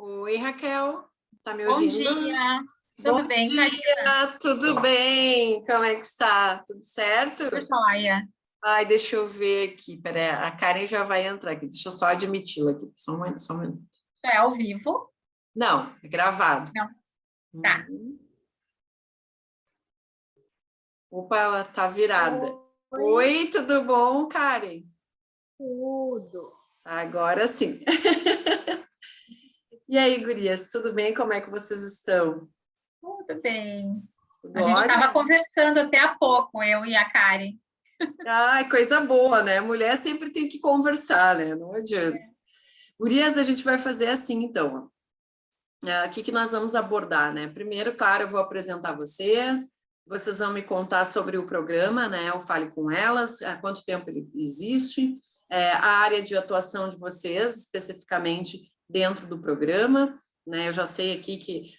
Oi, Raquel, tá me Bom ouvindo? dia, Bom tudo bem, dia, Karina? tudo bem? Como é que está? Tudo certo? Tudo jóia. Ai, deixa eu ver aqui, peraí, a Karen já vai entrar aqui, deixa eu só admiti-la aqui, só um minuto. É ao vivo? Não, é gravado. Não, tá. Opa, ela tá virada. Oi, Oi, tudo bom, Karen? tudo. Agora sim. E aí, gurias, tudo bem? Como é que vocês estão? Tudo bem. Tudo A gente estava ótimo? conversando até há pouco, eu e a Karen. Ai, coisa boa, né? Mulher sempre tem que conversar, né? Não adianta. Gurias, a gente vai fazer assim, então. O que nós vamos abordar, né? Primeiro, claro, eu vou apresentar vocês vão me contar sobre o programa, né? O Fale com Elas, há quanto tempo ele existe, a área de atuação de vocês, especificamente dentro do programa, né? Eu já sei aqui que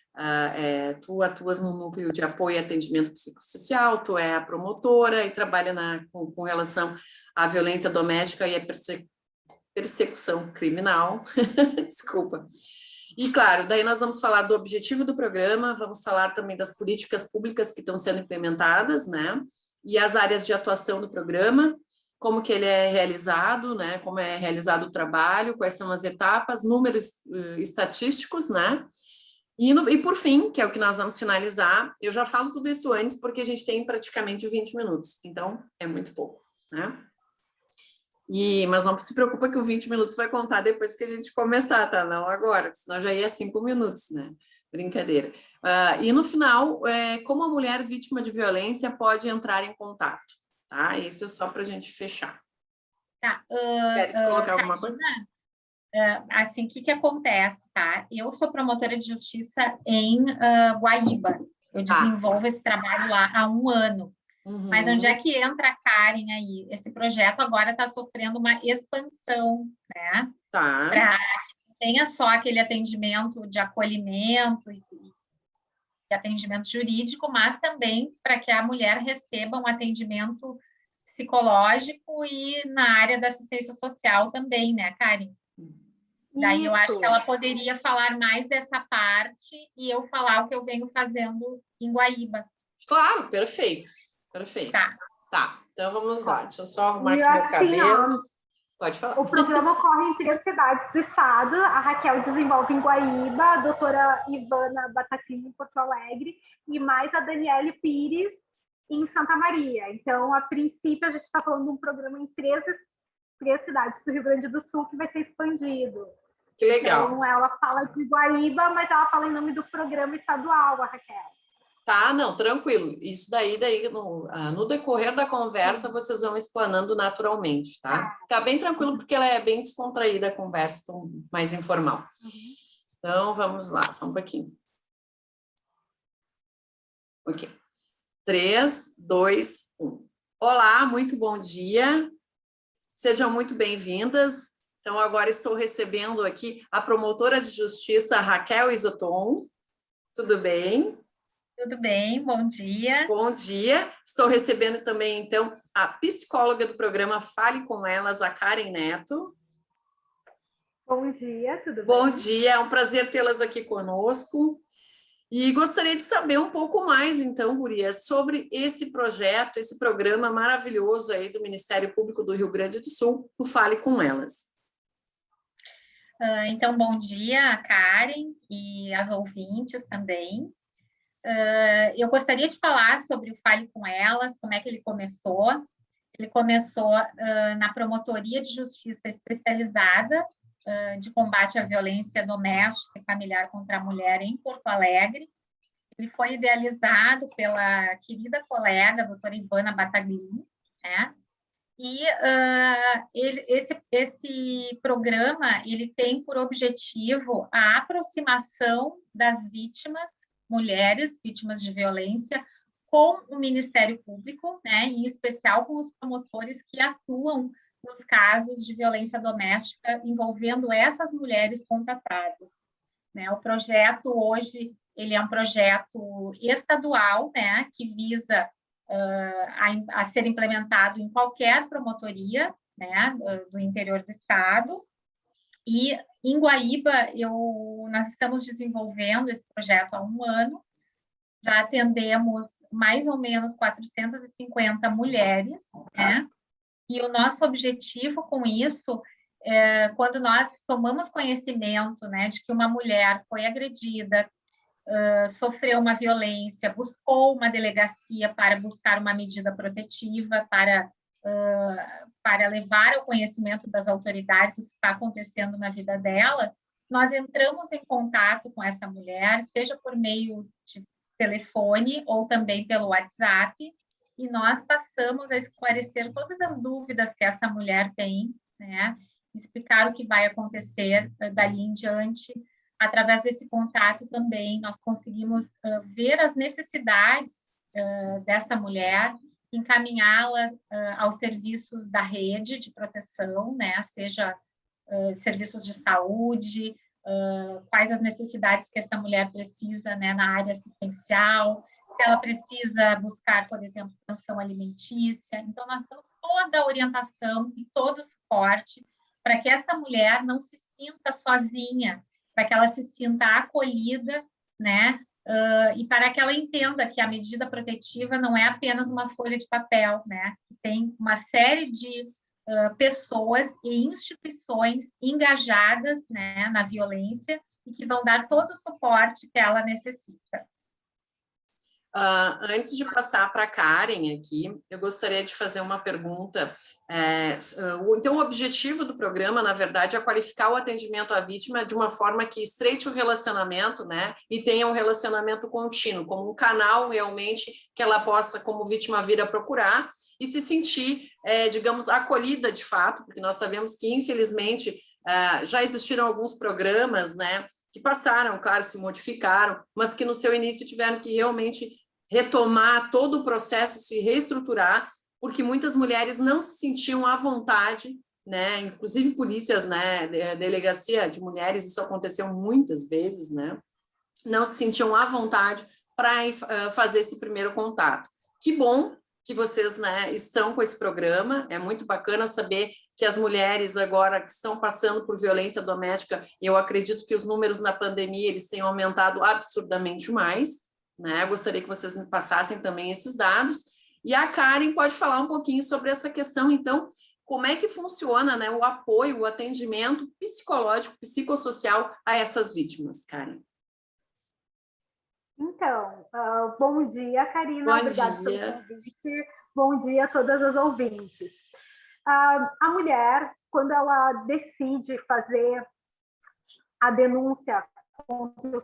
tu atuas no núcleo de apoio e atendimento psicossocial, tu é a promotora e trabalha com relação à violência doméstica e à persecução criminal. Desculpa. E, claro, daí nós vamos falar do objetivo do programa, vamos falar também das políticas públicas que estão sendo implementadas, né? E as áreas de atuação do programa, como que ele é realizado, né? Como é realizado o trabalho, quais são as etapas, números estatísticos, né? E por fim, que é o que nós vamos finalizar, eu já falo tudo isso antes, porque a gente tem praticamente 20 minutos, então é muito pouco, né? Mas não se preocupa que o 20 minutos vai contar depois que a gente começar, tá? Não agora, senão já ia 5 minutos, né? Brincadeira. E no final, como a mulher vítima de violência pode entrar em contato, tá? Isso é só para a gente fechar. Tá. Queres colocar alguma coisa? Assim, o que acontece, tá? Eu sou promotora de justiça em Guaíba. Eu desenvolvo esse trabalho lá há 1 ano. Mas onde é que entra a Karen aí? Esse projeto agora está sofrendo uma expansão, né? Tá. Para que tenha só aquele atendimento de acolhimento e atendimento jurídico, mas também para que a mulher receba um atendimento psicológico e na área da assistência social também, né, Karen? Daí eu acho que ela poderia falar mais dessa parte e eu falar o que eu venho fazendo em Guaíba. Claro, perfeito. Perfeito. Tá. Então vamos lá. Deixa eu só arrumar aqui meu cabelo. Pode falar. O programa ocorre em 3 cidades do estado. A Raquel desenvolve em Guaíba, a doutora Ivana Bataclini em Porto Alegre e mais a Daniele Pires em Santa Maria. Então, a princípio, a gente está falando de um programa em 3 cidades do Rio Grande do Sul que vai ser expandido. Que legal. Então, ela fala de Guaíba, mas ela fala em nome do programa estadual, a Raquel. Tá, não, tranquilo. Isso daí no decorrer da conversa, vocês vão explanando naturalmente, tá? Fica bem tranquilo, porque ela é bem descontraída a conversa, mais informal. Então, vamos lá, só um pouquinho. Ok. 3, 2, 1. Olá, muito bom dia. Sejam muito bem-vindas. Então, agora estou recebendo aqui a promotora de justiça, Raquel Isoton. Tudo bem? Tudo bem, bom dia. Bom dia. Estou recebendo também, então, a psicóloga do programa Fale com Elas, a Karen Neto. Bom dia, tudo bem? Bom dia, é um prazer tê-las aqui conosco. E gostaria de saber um pouco mais, então, Gurias, sobre esse projeto, esse programa maravilhoso aí do Ministério Público do Rio Grande do Sul, o Fale com Elas. Então, bom dia, Karen, e as ouvintes também. Eu gostaria de falar sobre o Fale com Elas, como é que ele começou. Ele começou na Promotoria de Justiça Especializada de Combate à Violência Doméstica e Familiar contra a Mulher em Porto Alegre. Ele foi idealizado pela querida colega, a doutora Ivana Bataglini, né? E esse programa ele tem por objetivo a aproximação das vítimas, mulheres vítimas de violência, com o Ministério Público, né, em especial com os promotores que atuam nos casos de violência doméstica envolvendo essas mulheres contratadas, né? O projeto hoje ele é um projeto estadual, né, que visa a ser implementado em qualquer promotoria, né, do interior do estado. E em Guaíba nós estamos desenvolvendo esse projeto há 1 ano. Já atendemos mais ou menos 450 mulheres, né? E o nosso objetivo com isso é, quando nós tomamos conhecimento, né, de que uma mulher foi agredida, sofreu uma violência, buscou uma delegacia para buscar uma medida protetiva, para levar ao conhecimento das autoridades o que está acontecendo na vida dela, nós entramos em contato com essa mulher, seja por meio de telefone ou também pelo WhatsApp, e nós passamos a esclarecer todas as dúvidas que essa mulher tem, né? Explicar o que vai acontecer dali em diante. Através desse contato também, nós conseguimos ver as necessidades dessa mulher, encaminhá-la aos serviços da rede de proteção, né? Seja serviços de saúde, quais as necessidades que essa mulher precisa, né, na área assistencial, se ela precisa buscar, por exemplo, pensão alimentícia. Então, nós damos toda a orientação e todo o suporte para que essa mulher não se sinta sozinha, para que ela se sinta acolhida, né? E para que ela entenda que a medida protetiva não é apenas uma folha de papel, né? Tem uma série de pessoas e instituições engajadas, né, na violência e que vão dar todo o suporte que ela necessita. Antes de passar para a Karen aqui, eu gostaria de fazer uma pergunta. Então, o objetivo do programa, na verdade, é qualificar o atendimento à vítima de uma forma que estreite o relacionamento, né, e tenha um relacionamento contínuo, como um canal realmente que ela possa, como vítima, vir a procurar e se sentir, digamos, acolhida de fato, porque nós sabemos que, infelizmente, já existiram alguns programas, né, que passaram, claro, se modificaram, mas que no seu início tiveram que realmente retomar todo o processo, se reestruturar, porque muitas mulheres não se sentiam à vontade, né? Inclusive polícias, né? Delegacia de mulheres, isso aconteceu muitas vezes, né? Não se sentiam à vontade para fazer esse primeiro contato. Que bom que vocês, né, estão com esse programa, é muito bacana saber que as mulheres agora que estão passando por violência doméstica, eu acredito que os números na pandemia eles tenham aumentado absurdamente mais, né? Eu gostaria que vocês me passassem também esses dados, e a Karen pode falar um pouquinho sobre essa questão, então, como é que funciona, né, o apoio, o atendimento psicológico, psicossocial a essas vítimas, Karen? Então, bom dia, Karina. Obrigada pelo convite. Bom dia a todas as ouvintes. A mulher, quando ela decide fazer a denúncia contra o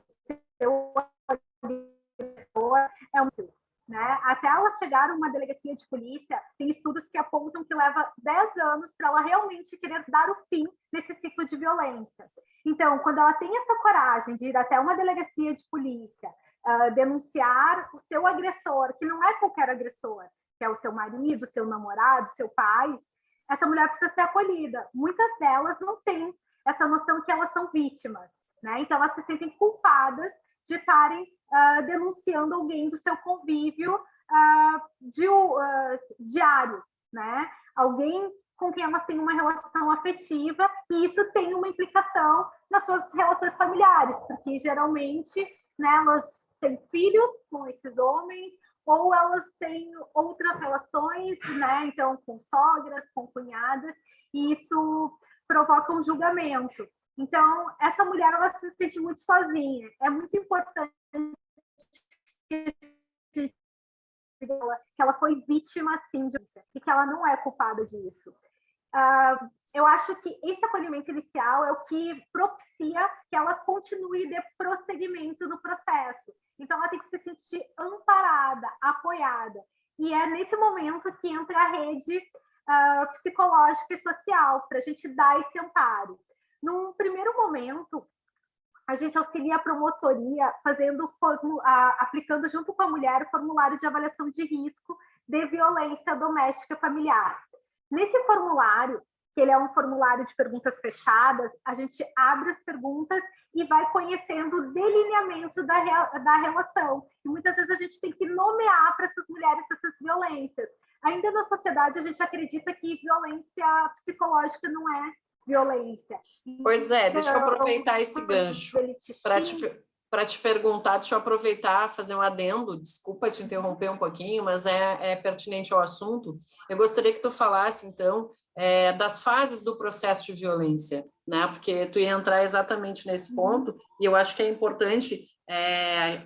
seu agressor, né? Até ela chegar a uma delegacia de polícia, tem estudos que apontam que leva 10 anos para ela realmente querer dar o fim nesse ciclo de violência. Então, quando ela tem essa coragem de ir até uma delegacia de polícia, denunciar o seu agressor, que não é qualquer agressor, que é o seu marido, seu namorado, seu pai, essa mulher precisa ser acolhida. Muitas delas não têm essa noção que elas são vítimas, né? Então, elas se sentem culpadas de estarem denunciando alguém do seu convívio diário, né? Alguém com quem elas têm uma relação afetiva, e isso tem uma implicação nas suas relações familiares, porque geralmente, né, elas têm filhos com esses homens, ou elas têm outras relações, né, então com sogras, com cunhadas, e isso provoca um julgamento. Então, essa mulher, ela se sente muito sozinha. É muito importante que ela foi vítima, sim, de violência, e que ela não é culpada disso. Eu acho que esse acolhimento inicial é o que propicia que ela continue e dê prosseguimento no processo. Então, ela tem que se sentir amparada, apoiada. E é nesse momento que entra a rede psicológica e social, para a gente dar esse amparo. Num primeiro momento, a gente auxilia a promotoria aplicando junto com a mulher o formulário de avaliação de risco de violência doméstica familiar. Nesse formulário, que ele é um formulário de perguntas fechadas, a gente abre as perguntas e vai conhecendo o delineamento da relação. E muitas vezes a gente tem que nomear para essas mulheres essas violências. Ainda na sociedade, a gente acredita que violência psicológica não é violência. Pois é, deixa eu aproveitar esse gancho para te perguntar, deixa eu aproveitar, fazer um adendo, desculpa te interromper um pouquinho, mas é pertinente ao assunto. Eu gostaria que tu falasse, então, das fases do processo de violência, né? Porque tu ia entrar exatamente nesse ponto, e eu acho que é importante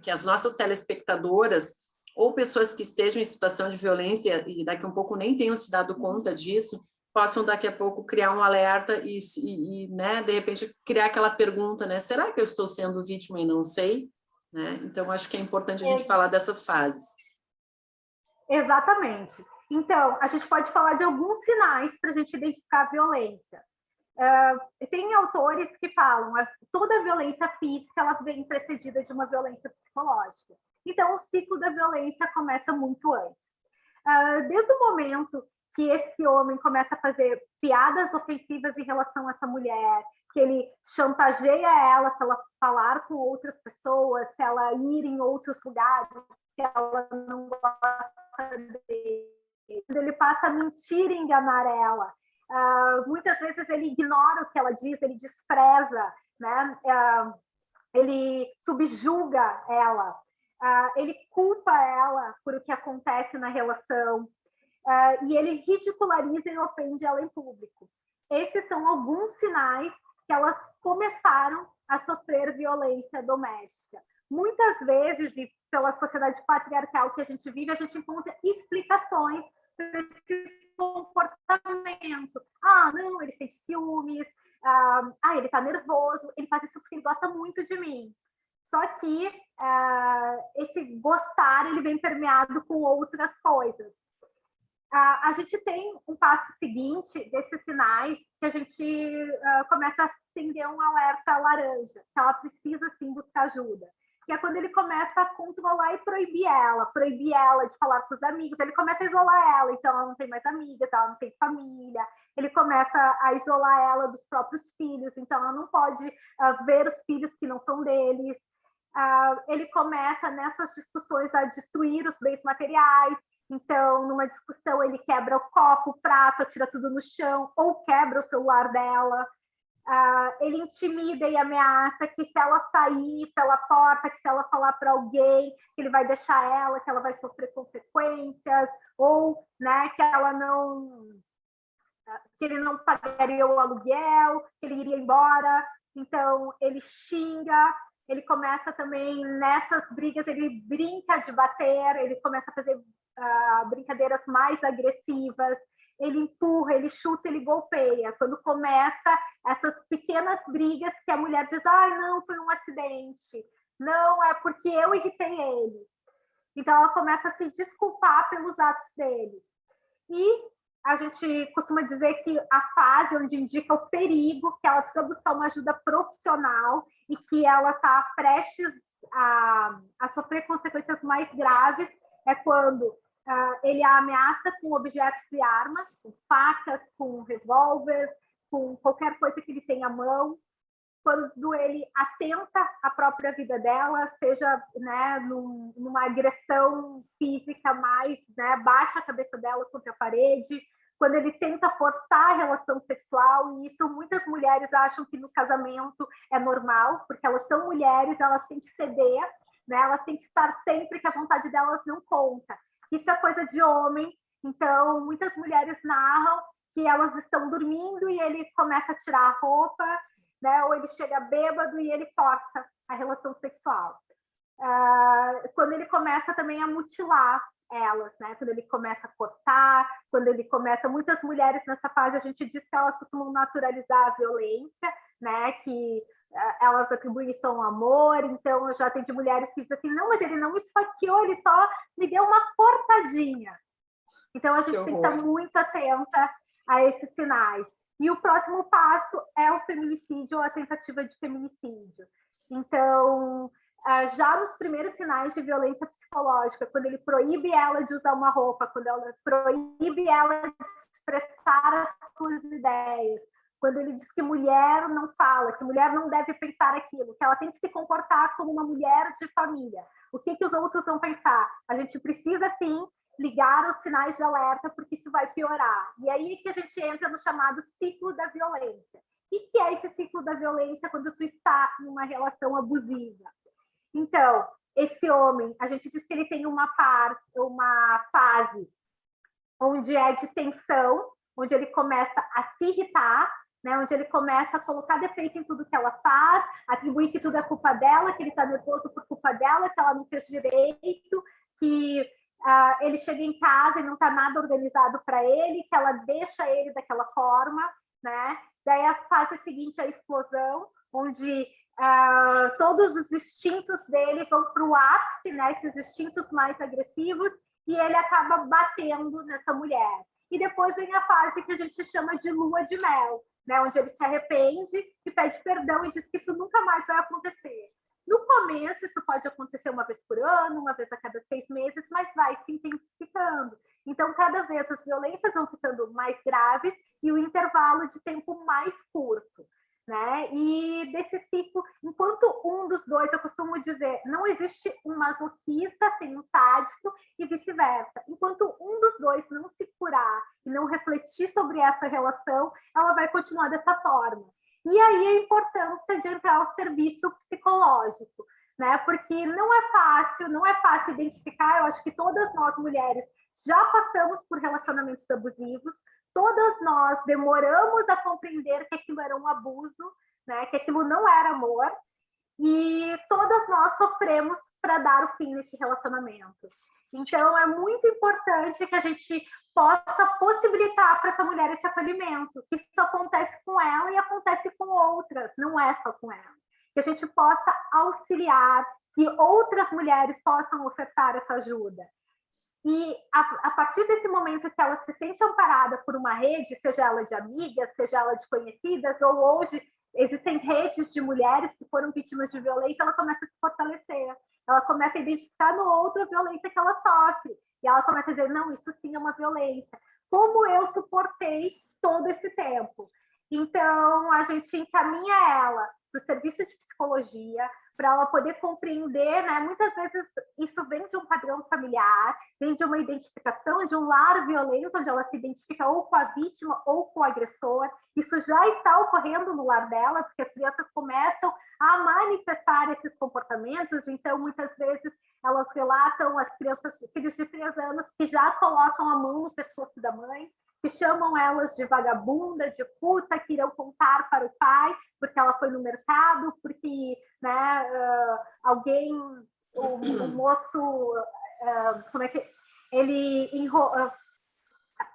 que as nossas telespectadoras, ou pessoas que estejam em situação de violência e daqui a um pouco nem tenham se dado conta disso, possam daqui a pouco criar um alerta e né, de repente criar aquela pergunta, né? Será que eu estou sendo vítima e não sei? Né? Então, acho que é importante a gente falar dessas fases. Exatamente. Então, a gente pode falar de alguns sinais para a gente identificar a violência. Tem autores que falam que toda violência física ela vem precedida de uma violência psicológica. Então, o ciclo da violência começa muito antes. Desde o momento que esse homem começa a fazer piadas ofensivas em relação a essa mulher, que ele chantageia ela se ela falar com outras pessoas, se ela ir em outros lugares, se ela não gosta dele. Ele passa a mentir e enganar ela. Muitas vezes ele ignora o que ela diz, ele despreza, né? Ele subjuga ela, ele culpa ela por o que acontece na relação, e ele ridiculariza e ofende ela em público. Esses são alguns sinais que elas começaram a sofrer violência doméstica. Muitas vezes, e pela sociedade patriarcal que a gente vive, a gente encontra explicações para esse comportamento. Não, ele sente ciúmes, ele está nervoso, ele faz isso porque ele gosta muito de mim. Só que esse gostar, ele vem permeado com outras coisas. A gente tem um passo seguinte desses sinais que a gente começa a acender um alerta laranja, que ela precisa, sim, buscar ajuda. Que é quando ele começa a controlar e proibir ela de falar com os amigos, ele começa a isolar ela, então ela não tem mais amigas, ela não tem família, ele começa a isolar ela dos próprios filhos, então ela não pode ver os filhos que não são deles. Ele começa nessas discussões a destruir os bens materiais. Então, numa discussão, ele quebra o copo, o prato, atira tudo no chão, ou quebra o celular dela. Ele intimida e ameaça que se ela sair pela porta, que se ela falar para alguém, que ele vai deixar ela, que ela vai sofrer consequências, ou, né, que ele não pagaria o aluguel, que ele iria embora. Então, ele xinga. Ele começa também, nessas brigas, ele brinca de bater, ele começa a fazer brincadeiras mais agressivas, ele empurra, ele chuta, ele golpeia. Quando começa essas pequenas brigas que a mulher diz, não, foi um acidente, não, é porque eu irritei ele. Então, ela começa a se desculpar pelos atos dele. E a gente costuma dizer que a fase onde indica o perigo, que ela precisa buscar uma ajuda profissional e que ela está prestes a sofrer consequências mais graves, é quando ele a ameaça com objetos e armas, com facas, com revólver, com qualquer coisa que ele tenha à mão, quando ele atenta à própria vida dela, seja, né, numa agressão física mais, né, bate a cabeça dela contra a parede, quando ele tenta forçar a relação sexual, e isso muitas mulheres acham que no casamento é normal, porque elas são mulheres, elas têm que ceder, né? Elas têm que estar sempre que a vontade delas não conta. Isso é coisa de homem, então muitas mulheres narram que elas estão dormindo e ele começa a tirar a roupa, né? Ou ele chega bêbado e ele força a relação sexual. Quando ele começa também a mutilar elas, né? Quando ele começa a cortar, quando ele começa... Muitas mulheres nessa fase, a gente diz que elas costumam naturalizar a violência, né? Que elas atribuem isso a um amor, então eu já atendi mulheres que dizem assim, não, mas ele não me esfaqueou, ele só me deu uma cortadinha. Então a gente tem que estar muito atenta a esses sinais. E o próximo passo é o feminicídio ou a tentativa de feminicídio. Então, já nos primeiros sinais de violência psicológica, quando ele proíbe ela de usar uma roupa, quando ela proíbe ela de expressar as suas ideias, quando ele diz que mulher não fala, que mulher não deve pensar aquilo, que ela tem que se comportar como uma mulher de família. O que os outros vão pensar? A gente precisa, sim, ligar os sinais de alerta, porque isso vai piorar. E aí que a gente entra no chamado ciclo da violência. O que é esse ciclo da violência quando tu está em uma relação abusiva? Então, esse homem, a gente diz que ele tem uma fase onde é de tensão, onde ele começa a se irritar, né, onde ele começa a colocar defeito em tudo que ela faz, atribuir que tudo é culpa dela, que ele está nervoso por culpa dela, que ela não fez direito, que ele chega em casa e não está nada organizado para ele, que ela deixa ele daquela forma, né? Daí a fase seguinte é a explosão, onde todos os instintos dele vão para o ápice, né? Esses instintos mais agressivos, e ele acaba batendo nessa mulher. E depois vem a fase que a gente chama de lua de mel, né? Onde ele se arrepende e pede perdão e diz que isso nunca mais vai acontecer. No começo, isso pode acontecer uma vez por ano, uma vez a cada 6 meses, mas vai se intensificando. Então, cada vez as violências vão ficando mais graves e o intervalo de tempo mais curto, né? E desse ciclo, enquanto um dos dois, eu costumo dizer, não existe um masoquista sem um sádico e vice-versa. Enquanto um dos dois não se curar e não refletir sobre essa relação, ela vai continuar dessa forma. E aí a importância de entrar ao serviço psicológico, né? Porque não é fácil identificar. Eu acho que todas nós mulheres já passamos por relacionamentos abusivos, todas nós demoramos a compreender que aquilo era um abuso, né? Que aquilo não era amor, e todas nós sofremos para dar o fim nesse relacionamento. Então, é muito importante que a gente possa possibilitar para essa mulher esse acolhimento. Isso acontece com ela e acontece com outras, não é só com ela. Que a gente possa auxiliar, que outras mulheres possam ofertar essa ajuda. E a partir desse momento que ela se sente amparada por uma rede, seja ela de amigas, seja ela de conhecidas, ou hoje existem redes de mulheres que foram vítimas de violência, ela começa a se fortalecer. Ela começa a identificar no outro a violência que ela sofre. E ela começa a dizer, não, isso sim é uma violência. Como eu suportei todo esse tempo? Então, a gente encaminha ela para o serviço de psicologia, para ela poder compreender, né? Muitas vezes isso vem de um padrão familiar, vem de uma identificação de um lar violento, onde ela se identifica ou com a vítima ou com o agressor. Isso já está ocorrendo no lar dela, porque as crianças começam a manifestar esses comportamentos. Então, muitas vezes, elas relatam, as crianças, filhos de 3 anos, que já colocam a mão no pescoço da mãe, que chamam elas de vagabunda, de puta, que irão contar para o pai, porque ela foi no mercado, porque, né, o moço, como é que ele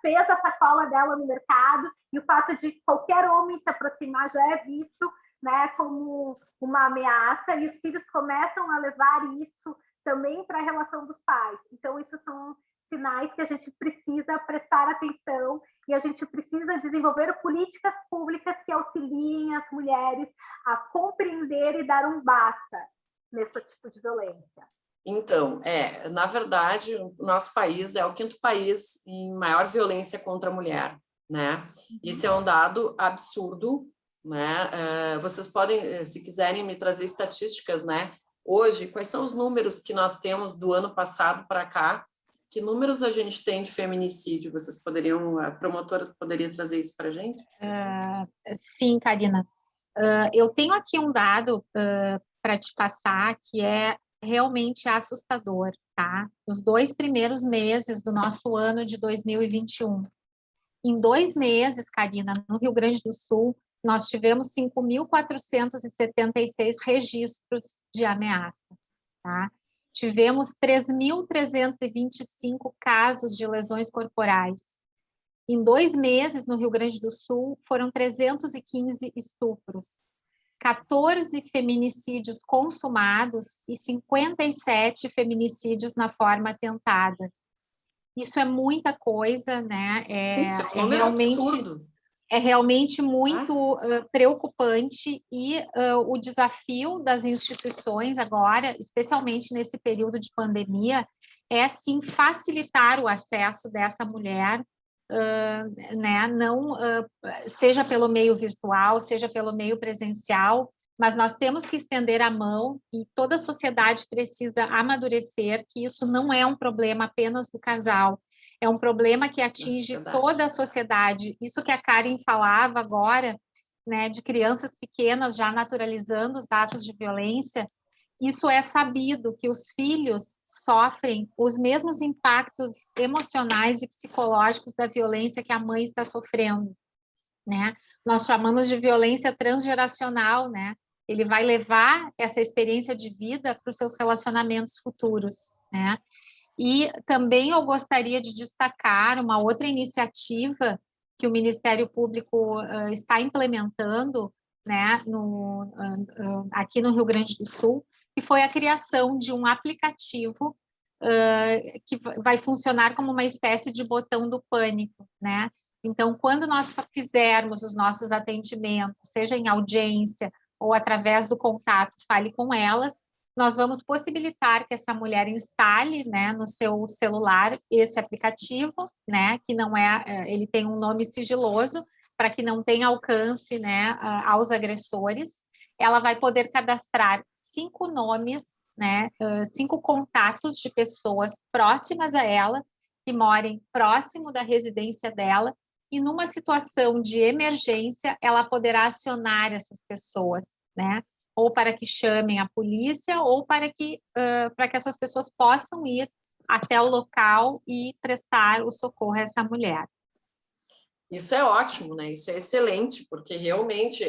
fez a sacola dela no mercado, e o fato de qualquer homem se aproximar já é visto, né, como uma ameaça, e os filhos começam a levar isso também para a relação dos pais. Então, isso são sinais que a gente precisa prestar atenção e a gente precisa desenvolver políticas públicas que auxiliem as mulheres a compreender e dar um basta nesse tipo de violência. Então, na verdade, o nosso país é o 5º país em maior violência contra a mulher, né? Isso é um dado absurdo, né? Vocês podem, se quiserem, me trazer estatísticas, né? Hoje, quais são os números que nós temos do ano passado para cá, Que números a gente tem de feminicídio? Vocês poderiam, a promotora poderia trazer isso para a gente? Sim, Karina. Eu tenho aqui um dado para te passar que é realmente assustador, tá? Os 2 primeiros meses do nosso ano de 2021. Em 2 meses, Karina, no Rio Grande do Sul, nós tivemos 5.476 registros de ameaça, tá? Tivemos 3.325 casos de lesões corporais. Em 2 meses, no Rio Grande do Sul, foram 315 estupros, 14 feminicídios consumados e 57 feminicídios na forma tentada. Isso é muita coisa, né? Sim, isso é um número absurdo. É realmente muito preocupante e o desafio das instituições agora, especialmente nesse período de pandemia, é sim facilitar o acesso dessa mulher, né? Não seja pelo meio virtual, seja pelo meio presencial, mas nós temos que estender a mão e toda a sociedade precisa amadurecer que isso não é um problema apenas do casal. É um problema que atinge toda a sociedade. Isso que a Karen falava agora, né, de crianças pequenas já naturalizando os atos de violência, isso é sabido que os filhos sofrem os mesmos impactos emocionais e psicológicos da violência que a mãe está sofrendo, né? Nós chamamos de violência transgeracional, né? Ele vai levar essa experiência de vida para os seus relacionamentos futuros, né? E também eu gostaria de destacar uma outra iniciativa que o Ministério Público está implementando, né, aqui no Rio Grande do Sul, que foi a criação de um aplicativo que vai funcionar como uma espécie de botão do pânico, né? Então, quando nós fizermos os nossos atendimentos, seja em audiência ou através do contato, fale com elas, nós vamos possibilitar que essa mulher instale, né, no seu celular esse aplicativo, né, que não ele tem um nome sigiloso para que não tenha alcance, né, aos agressores. Ela vai poder cadastrar 5 nomes, né, 5 contatos de pessoas próximas a ela, que morem próximo da residência dela, e numa situação de emergência, ela poderá acionar essas pessoas, né, ou para que chamem a polícia, ou para que essas pessoas possam ir até o local e prestar o socorro a essa mulher. Isso é ótimo, né? Isso é excelente, porque realmente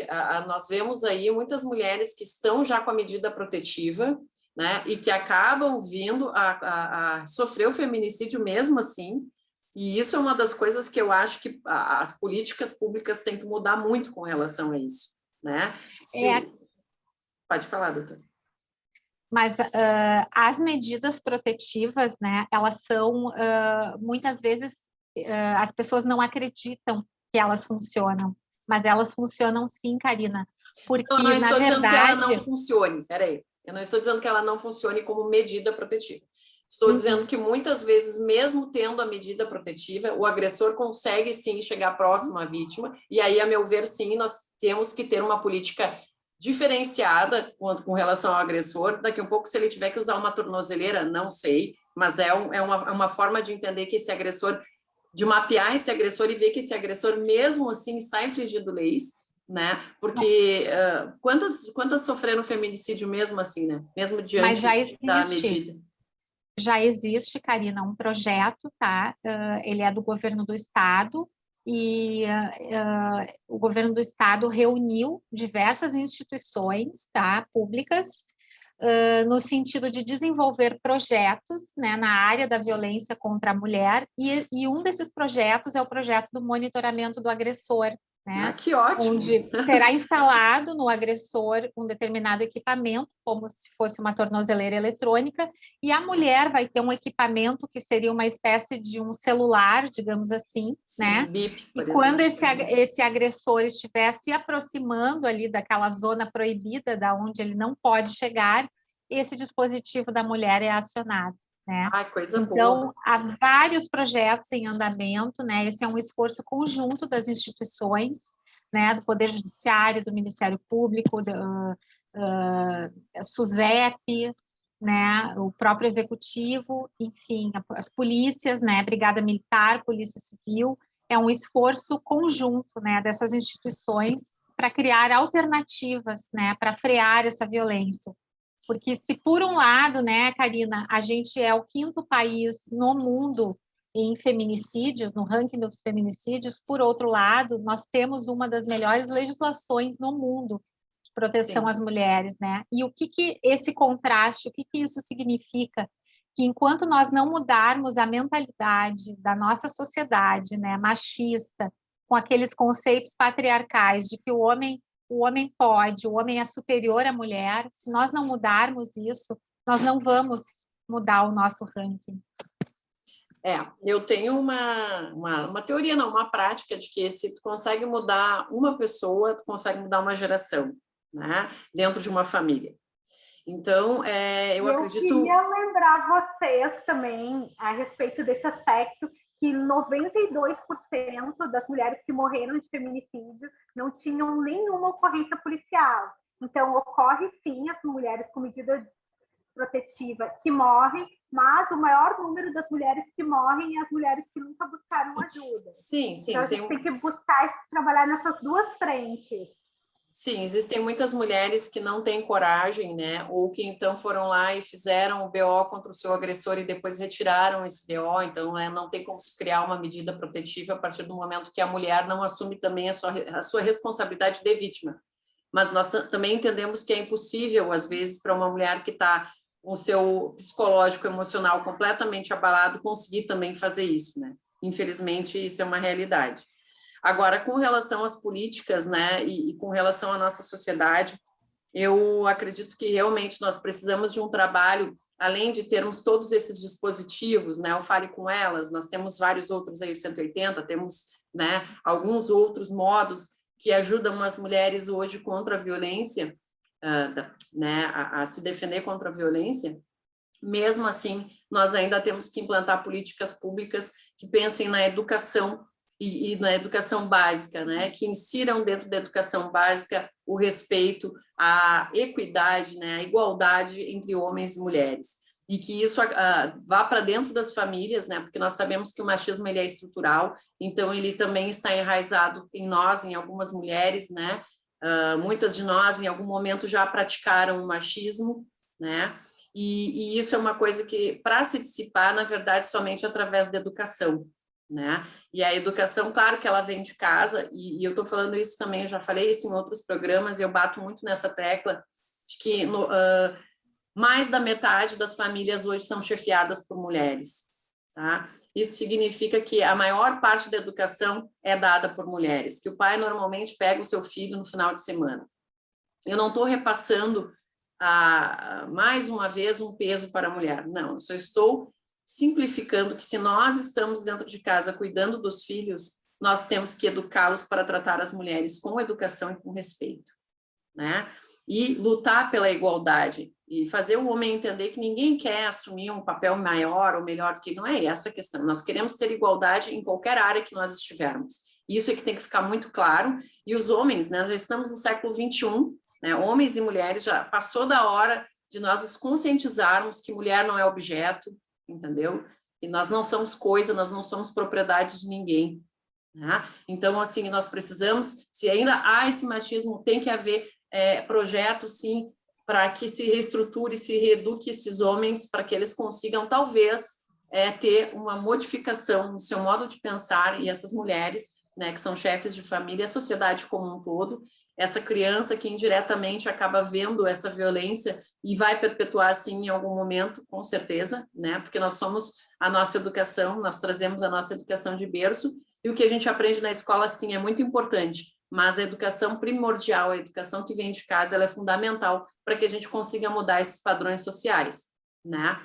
nós vemos aí muitas mulheres que estão já com a medida protetiva, né? E que acabam vindo a sofrer o feminicídio mesmo assim. E isso é uma das coisas que eu acho que as políticas públicas têm que mudar muito com relação a isso, né? Pode falar, doutora. Mas as medidas protetivas, né, elas são, muitas vezes, as pessoas não acreditam que elas funcionam, mas elas funcionam sim, Karina, porque, eu não estou dizendo que ela não funcione, peraí, eu não estou dizendo que ela não funcione como medida protetiva. Estou dizendo que muitas vezes, mesmo tendo a medida protetiva, o agressor consegue sim chegar próximo à vítima, e aí, a meu ver, sim, nós temos que ter uma política diferenciada com relação ao agressor. Daqui a um pouco, se ele tiver que usar uma tornozeleira, não sei, mas é uma forma de entender que esse agressor, de mapear esse agressor e ver que esse agressor, mesmo assim, está infringindo leis, né? Porque quantas sofreram feminicídio mesmo assim, né? Mesmo diante da medida. Já existe, Karina, um projeto, tá? Ele é do governo do estado, e o governo do estado reuniu diversas instituições, tá, públicas, no sentido de desenvolver projetos, né, na área da violência contra a mulher, e um desses projetos é o projeto do monitoramento do agressor, né? Que ótimo! Onde será instalado no agressor um determinado equipamento, como se fosse uma tornozeleira eletrônica, e a mulher vai ter um equipamento que seria uma espécie de um celular, digamos assim, sim, né? BIP, e quando esse agressor estiver se aproximando ali daquela zona proibida, da onde ele não pode chegar, esse dispositivo da mulher é acionado. Né? Coisa então, boa. Há vários projetos em andamento, né? Esse é um esforço conjunto das instituições, né? Do Poder Judiciário, do Ministério Público, SUSEP, né, o próprio executivo, enfim, as polícias, né, Brigada Militar, Polícia Civil, é um esforço conjunto, né, dessas instituições para criar alternativas, né, para frear essa violência. Porque se por um lado, né, Karina, a gente é o 5º país no mundo em feminicídios, no ranking dos feminicídios, por outro lado, nós temos uma das melhores legislações no mundo de proteção Sim. às mulheres, né? E o que esse contraste, o que isso significa? Que enquanto nós não mudarmos a mentalidade da nossa sociedade, né, machista, com aqueles conceitos patriarcais de que o homem pode, o homem é superior à mulher, se nós não mudarmos isso, nós não vamos mudar o nosso ranking. Eu tenho uma teoria, não, uma prática de que se tu consegue mudar uma pessoa, tu consegue mudar uma geração, né? Dentro de uma família. Então, eu acredito... Eu queria lembrar vocês também, a respeito desse aspecto, que 92% das mulheres que morreram de feminicídio não tinham nenhuma ocorrência policial. Então, ocorre sim as mulheres com medida protetiva que morrem, mas o maior número das mulheres que morrem é as mulheres que nunca buscaram ajuda. Sim. Então, a gente tem que buscar trabalhar nessas duas frentes. Sim, existem muitas mulheres que não têm coragem, né? Ou que então foram lá e fizeram o BO contra o seu agressor e depois retiraram esse BO. Então, não tem como se criar uma medida protetiva a partir do momento que a mulher não assume também a sua responsabilidade de vítima. Mas nós também entendemos que é impossível, às vezes, para uma mulher que está com o seu psicológico, emocional completamente abalado, conseguir também fazer isso, né? Infelizmente, isso é uma realidade. Agora, com relação às políticas, né, e com relação à nossa sociedade, eu acredito que realmente nós precisamos de um trabalho, além de termos todos esses dispositivos, né, o Fale com Elas, nós temos vários outros aí, o 180, temos, né, alguns outros modos que ajudam as mulheres hoje contra a violência, né, a se defender contra a violência. Mesmo assim, nós ainda temos que implantar políticas públicas que pensem na educação e na educação básica, né? Que insiram dentro da educação básica o respeito, a equidade, né? A igualdade entre homens e mulheres. E que isso vá para dentro das famílias, né? Porque nós sabemos que o machismo ele é estrutural, então ele também está enraizado em nós, em algumas mulheres, né? Muitas de nós, em algum momento, já praticaram o machismo, né? E isso é uma coisa que, para se dissipar, na verdade, somente através da educação, né? E a educação, claro que ela vem de casa, e eu estou falando isso também, eu já falei isso em outros programas, e eu bato muito nessa tecla de que mais da metade das famílias hoje são chefiadas por mulheres, tá? Isso significa que a maior parte da educação é dada por mulheres, que o pai normalmente pega o seu filho no final de semana. Eu não estou repassando mais uma vez um peso para a mulher, não, eu só estou simplificando que se nós estamos dentro de casa cuidando dos filhos, nós temos que educá-los para tratar as mulheres com educação e com respeito, né? E lutar pela igualdade e fazer o homem entender que ninguém quer assumir um papel maior ou melhor do que ele. Não é essa a questão. Nós queremos ter igualdade em qualquer área que nós estivermos. Isso é que tem que ficar muito claro. E os homens, né? Já estamos no século XXI, né? Homens e mulheres, já passou da hora de nós nos conscientizarmos que mulher não é objeto, entendeu? E nós não somos coisa, nós não somos propriedade de ninguém, né? Então, assim, nós precisamos, se ainda há esse machismo, tem que haver projetos, sim, para que se reestruture, se reeduque esses homens, para que eles consigam, talvez, ter uma modificação no seu modo de pensar, e essas mulheres, né, que são chefes de família, a sociedade como um todo, essa criança que indiretamente acaba vendo essa violência e vai perpetuar assim em algum momento, com certeza, né? Porque nós somos a nossa educação, nós trazemos a nossa educação de berço, e o que a gente aprende na escola, sim, é muito importante, mas a educação primordial, a educação que vem de casa, ela é fundamental para que a gente consiga mudar esses padrões sociais, né?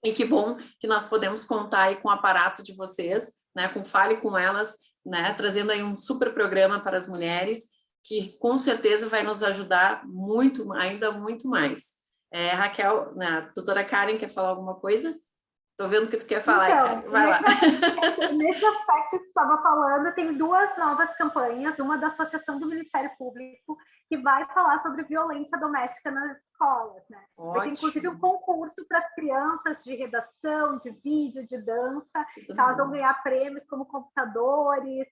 E que bom que nós podemos contar aí com o aparato de vocês, né? Com Fale com Elas, né? Trazendo aí um super programa para as mulheres, que com certeza vai nos ajudar muito, ainda muito mais. Raquel, a doutora Karen, quer falar alguma coisa? Tô vendo que tu quer falar, Então, vai lá. nesse aspecto que tu estava falando, tem 2 novas campanhas, uma da Associação do Ministério Público, que vai falar sobre violência doméstica nas escolas, né? Vai ter, inclusive, um concurso para as crianças de redação, de vídeo, de dança, que elas vão ganhar prêmios como computadores,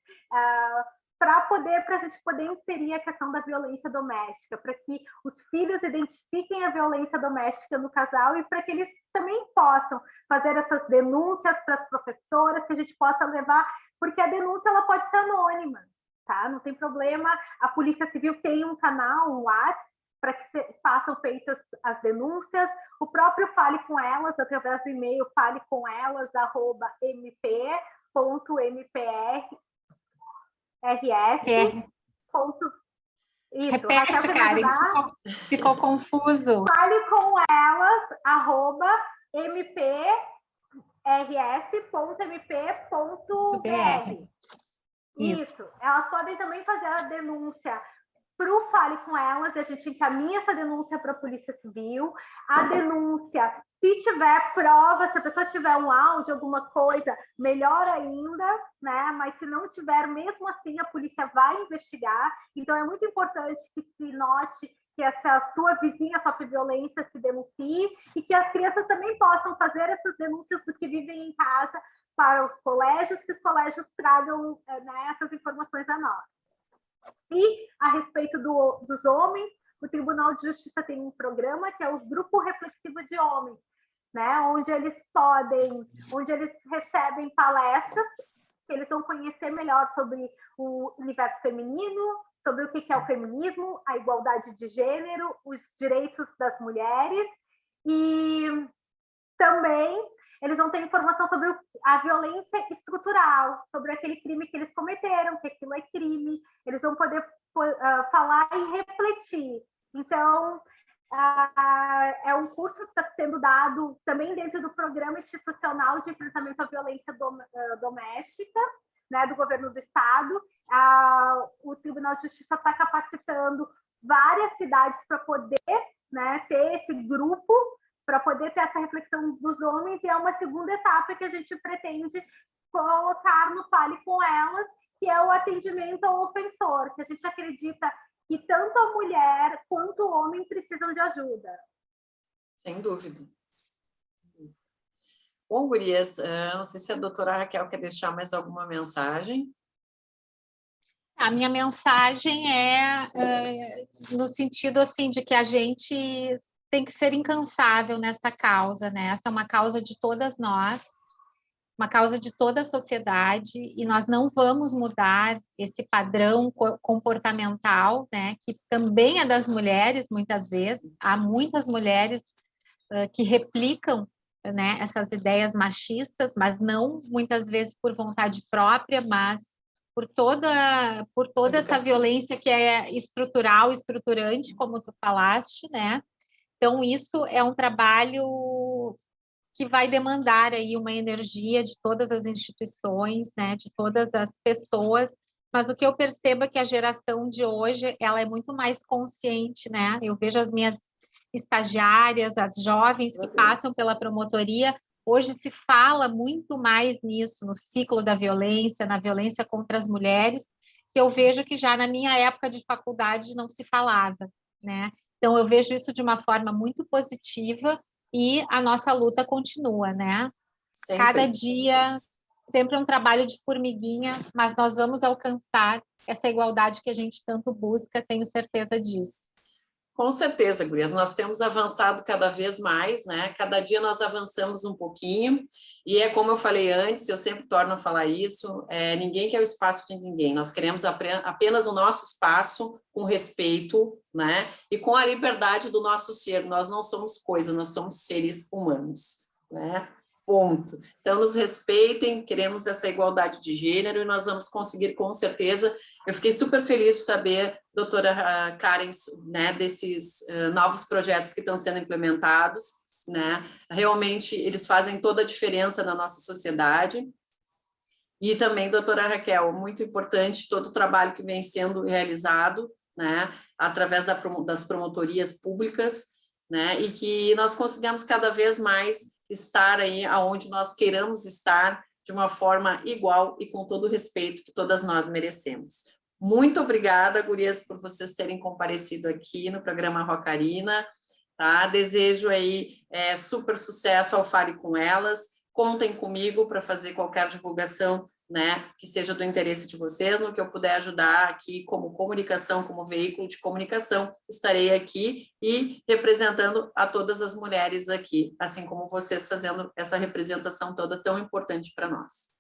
para a gente poder inserir a questão da violência doméstica, para que os filhos identifiquem a violência doméstica no casal e para que eles também possam fazer essas denúncias para as professoras, que a gente possa levar, porque a denúncia ela pode ser anônima, tá? Não tem problema. A Polícia Civil tem um canal, um WhatsApp, para que façam feitas as denúncias. O próprio Fale com Elas, através do e-mail falecomelas@mp.mpr. Isso, repete, Karen, ficou confuso. Fale com elas, @mprs.mp.br. Isso, elas podem também fazer a denúncia para o Fale com Elas, e a gente encaminha essa denúncia para a Polícia Civil. A denúncia, se tiver prova, se a pessoa tiver um áudio, alguma coisa, melhor ainda, né? Mas se não tiver, mesmo assim, a polícia vai investigar. Então, é muito importante que se note que essa sua vizinha sofre violência, se denuncie, e que as crianças também possam fazer essas denúncias do que vivem em casa para os colégios, que os colégios tragam, né, essas informações a nós. E, a respeito dos homens, o Tribunal de Justiça tem um programa que é o Grupo Reflexivo de Homens, né? Onde eles recebem palestras, que eles vão conhecer melhor sobre o universo feminino, sobre o que é o feminismo, a igualdade de gênero, os direitos das mulheres, e também eles vão ter informação sobre a violência estrutural, sobre aquele crime que eles cometeram, que aquilo é crime. Eles vão poder falar e refletir. Então, é um curso que está sendo dado também dentro do Programa Institucional de Enfrentamento à Violência Doméstica, né, do Governo do Estado. O Tribunal de Justiça está capacitando várias cidades para poder, né, ter esse grupo, para poder ter essa reflexão dos homens, e é uma segunda etapa que a gente pretende colocar no Fale com Elas, que é o atendimento ao ofensor, que a gente acredita que tanto a mulher quanto o homem precisam de ajuda. Sem dúvida. Bom, gurias, não sei se a doutora Raquel quer deixar mais alguma mensagem. A minha mensagem é no sentido assim de que a gente tem que ser incansável nesta causa, né? Essa é uma causa de todas nós, uma causa de toda a sociedade, e nós não vamos mudar esse padrão comportamental, né? Que também é das mulheres, muitas vezes. Há muitas mulheres que replicam, né, essas ideias machistas, mas não muitas vezes por vontade própria, mas por toda essa violência que é estrutural, estruturante, como tu falaste, né? Então, isso é um trabalho que vai demandar aí uma energia de todas as instituições, né, de todas as pessoas, mas o que eu percebo é que a geração de hoje, ela é muito mais consciente, né? Eu vejo as minhas estagiárias, as jovens que passam pela promotoria, hoje se fala muito mais nisso, no ciclo da violência, na violência contra as mulheres, que eu vejo que já na minha época de faculdade não se falava, né? Então, eu vejo isso de uma forma muito positiva e a nossa luta continua, né? Sempre. Cada dia, sempre um trabalho de formiguinha, mas nós vamos alcançar essa igualdade que a gente tanto busca, tenho certeza disso. Com certeza, gurias, nós temos avançado cada vez mais, né? Cada dia nós avançamos um pouquinho, e é como eu falei antes, eu sempre torno a falar isso, ninguém quer o espaço de ninguém, nós queremos apenas o nosso espaço com respeito, né? E com a liberdade do nosso ser, nós não somos coisa, nós somos seres humanos, né? Ponto. Então, nos respeitem, queremos essa igualdade de gênero e nós vamos conseguir, com certeza. Eu fiquei super feliz de saber, doutora Karen, né, desses novos projetos que estão sendo implementados, né? Realmente, eles fazem toda a diferença na nossa sociedade. E também, doutora Raquel, muito importante todo o trabalho que vem sendo realizado, né, através das promotorias públicas, né, e que nós consigamos cada vez mais estar aí aonde nós queiramos estar, de uma forma igual e com todo o respeito que todas nós merecemos. Muito obrigada, gurias, por vocês terem comparecido aqui no programa Rocarina, tá? Desejo aí super sucesso ao Fale com Elas. Contem comigo para fazer qualquer divulgação, né, que seja do interesse de vocês, no que eu puder ajudar aqui como comunicação, como veículo de comunicação, estarei aqui e representando a todas as mulheres aqui, assim como vocês fazendo essa representação toda tão importante para nós.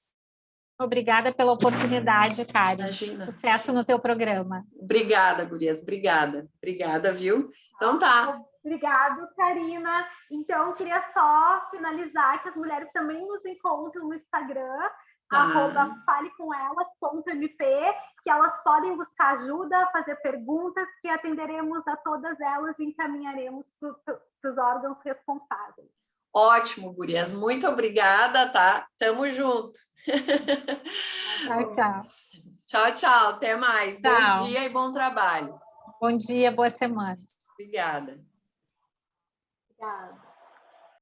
Obrigada pela oportunidade, Karen. Imagina. Sucesso no teu programa. Obrigada, gurias, obrigada. Obrigada, viu? Então tá. Obrigado, Karina. Então, eu queria só finalizar que as mulheres também nos encontram no Instagram, @falecomelas.mp, que elas podem buscar ajuda, fazer perguntas, que atenderemos a todas elas e encaminharemos para os órgãos responsáveis. Ótimo, gurias. Muito obrigada, tá? Tamo junto. Tchau. Tchau, tchau. Até mais. Tchau. Bom dia e bom trabalho. Bom dia, boa semana. Obrigada. Obrigada.